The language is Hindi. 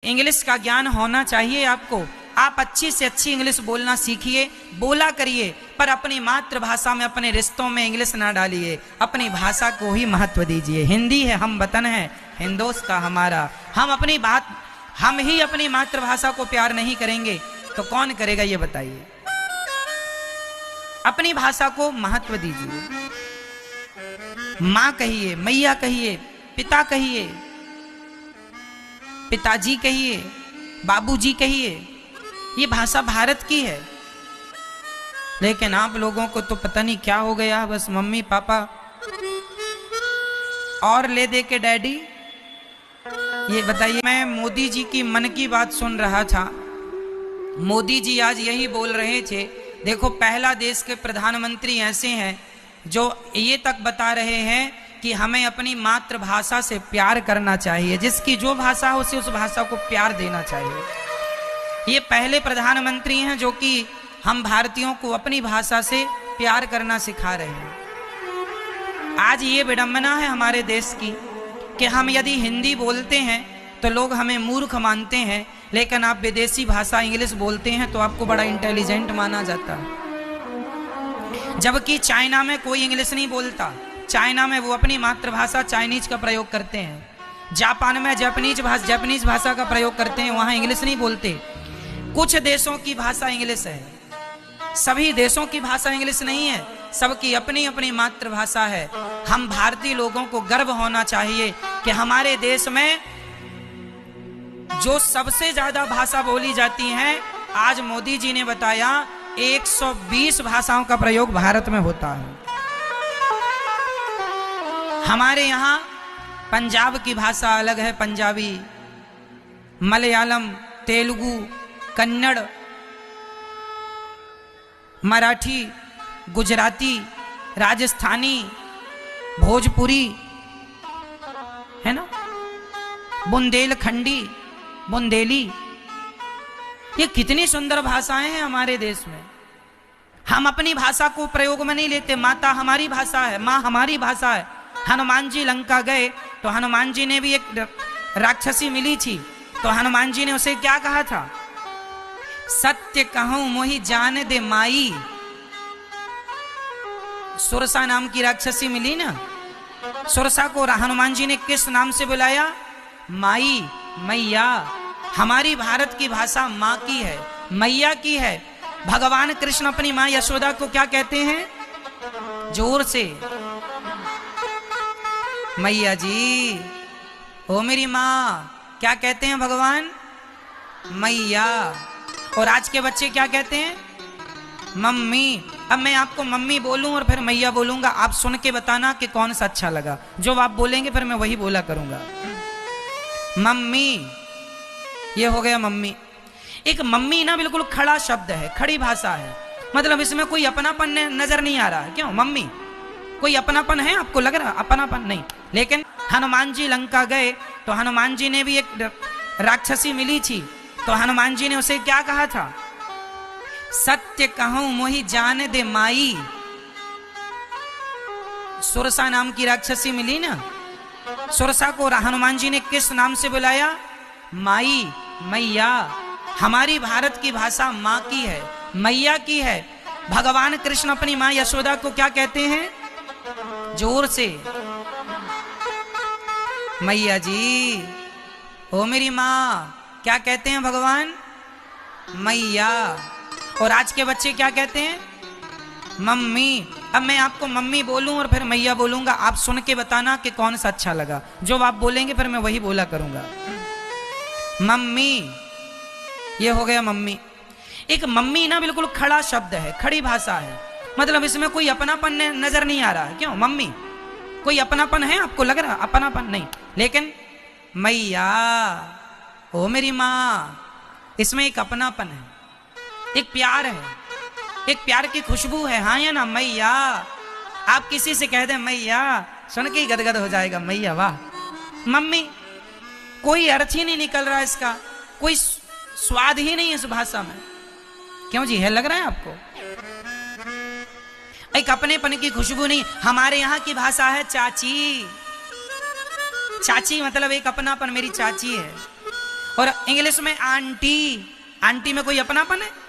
इंग्लिश का ज्ञान होना चाहिए आपको। आप अच्छी से अच्छी इंग्लिश बोलना सीखिए, बोला करिए, पर अपनी मातृभाषा में अपने रिश्तों में इंग्लिश ना डालिए। अपनी भाषा को ही महत्व दीजिए। हिंदी है हम वतन है, हिंदुस्तान हमारा। हम ही अपनी मातृभाषा को प्यार नहीं करेंगे तो कौन करेगा ये बताइए। अपनी भाषा को महत्व दीजिए। माँ कहिए, मैया कहिए, पिता कहिए, पिताजी कहिए, बाबूजी कहिए। ये भाषा भारत की है। लेकिन आप लोगों को तो पता नहीं क्या हो गया, बस मम्मी पापा और ले दे के डैडी। ये बताइए, मैं मोदी जी की मन की बात सुन रहा था। मोदी जी आज यही बोल रहे थे, देखो पहला देश के प्रधानमंत्री ऐसे हैं जो ये तक बता रहे हैं कि हमें अपनी मातृभाषा से प्यार करना चाहिए। जिसकी जो भाषा हो उसे उस भाषा को प्यार देना चाहिए। ये पहले प्रधानमंत्री हैं जो कि हम भारतीयों को अपनी भाषा से प्यार करना सिखा रहे हैं। आज ये विडंबना है हमारे देश की कि हम यदि हिंदी बोलते हैं तो लोग हमें मूर्ख मानते हैं, लेकिन आप विदेशी भाषा इंग्लिश बोलते हैं तो आपको बड़ा इंटेलिजेंट माना जाता है। जबकि चाइना में कोई इंग्लिश नहीं बोलता, चाइना में वो अपनी मातृभाषा चाइनीज का प्रयोग करते हैं। जापान में जापानीज भाषा का प्रयोग करते हैं, वहां इंग्लिश नहीं बोलते। कुछ देशों की भाषा इंग्लिश है, सभी देशों की भाषा इंग्लिश नहीं है, सबकी अपनी अपनी मातृभाषा है। हम भारतीय लोगों को गर्व होना चाहिए कि हमारे देश में जो सबसे ज्यादा भाषा बोली जाती हैं, आज मोदी जी ने बताया 120 भाषाओं का प्रयोग भारत में होता है। हमारे यहाँ पंजाब की भाषा अलग है, पंजाबी, मलयालम, तेलुगु, कन्नड़, मराठी, गुजराती, राजस्थानी, भोजपुरी, है ना, बुंदेलखंडी, बुंदेली। ये कितनी सुंदर भाषाएं हैं हमारे देश में। हम अपनी भाषा को प्रयोग में नहीं लेते। माता हमारी भाषा है, माँ हमारी भाषा है। हनुमान जी लंका गए तो हनुमान जी ने भी एक राक्षसी मिली थी, तो हनुमान जी ने उसे क्या कहा था? सत्य कहूं मोहि जान दे माई। सुरसा नाम की राक्षसी मिली ना, सुरसा को हनुमान जी ने किस नाम से बुलाया? माई, मैया। हमारी भारत की भाषा माँ की है, मैया की है। भगवान कृष्ण अपनी माँ यशोदा को क्या कहते हैं? जोर से, मैया जी, ओ मेरी माँ। क्या कहते हैं भगवान? मैया। और आज के बच्चे क्या कहते हैं? मम्मी। अब मैं आपको मम्मी बोलूं और फिर मैया बोलूंगा, आप सुन के बताना कि कौन सा अच्छा लगा। जो आप बोलेंगे फिर मैं वही बोला करूंगा। मम्मी, ये हो गया मम्मी। एक मम्मी ना बिल्कुल खड़ा शब्द है, खड़ी भाषा है, मतलब इसमें कोई अपनापन नजर नहीं आ रहा है। क्यों? मम्मी, कोई अपनापन है आपको लग रहा? अपनापन नहीं। लेकिन हनुमान जी लंका गए तो हनुमान जी ने भी एक राक्षसी मिली थी, तो हनुमान जी ने उसे क्या कहा था? सत्य कहूं मोहि जान दे माई। सुरसा नाम की राक्षसी मिली ना, सुरसा को हनुमान जी ने किस नाम से बुलाया? माई, मैया। हमारी भारत की भाषा माँ की है, मैया की है। भगवान कृष्ण अपनी माँ यशोदा को क्या कहते हैं? जोर से, मैया जी, ओ मेरी माँ। क्या कहते हैं भगवान? मैया। और आज के बच्चे क्या कहते हैं? मम्मी। अब मैं आपको मम्मी बोलूं और फिर मैया बोलूंगा, आप सुन के बताना कि कौन सा अच्छा लगा। जो आप बोलेंगे फिर मैं वही बोला करूंगा। मम्मी, ये हो गया मम्मी। एक मम्मी ना बिल्कुल खड़ा शब्द है, खड़ी भाषा है, मतलब इसमें कोई अपनापन नजर नहीं आ रहा है। क्यों? मम्मी, कोई अपनापन है आपको लग रहा? अपनापन नहीं। लेकिन मैया, ओ मेरी माँ, इसमें एक अपनापन है, एक प्यार है, एक प्यार की खुशबू है। हाँ या ना? मैया। आप किसी से कह दें मैया, सुन के ही गदगद हो जाएगा। मैया, वाह। मम्मी, कोई अर्थ ही नहीं निकल रहा इसका, कोई स्वाद ही नहीं है इस भाषा में। क्यों जी, है लग रहा है आपको? एक अपनेपन की खुशबू नहीं। हमारे यहाँ की भाषा है चाची। चाची मतलब एक अपनापन, मेरी चाची है। और इंग्लिश में आंटी, आंटी में कोई अपनापन है?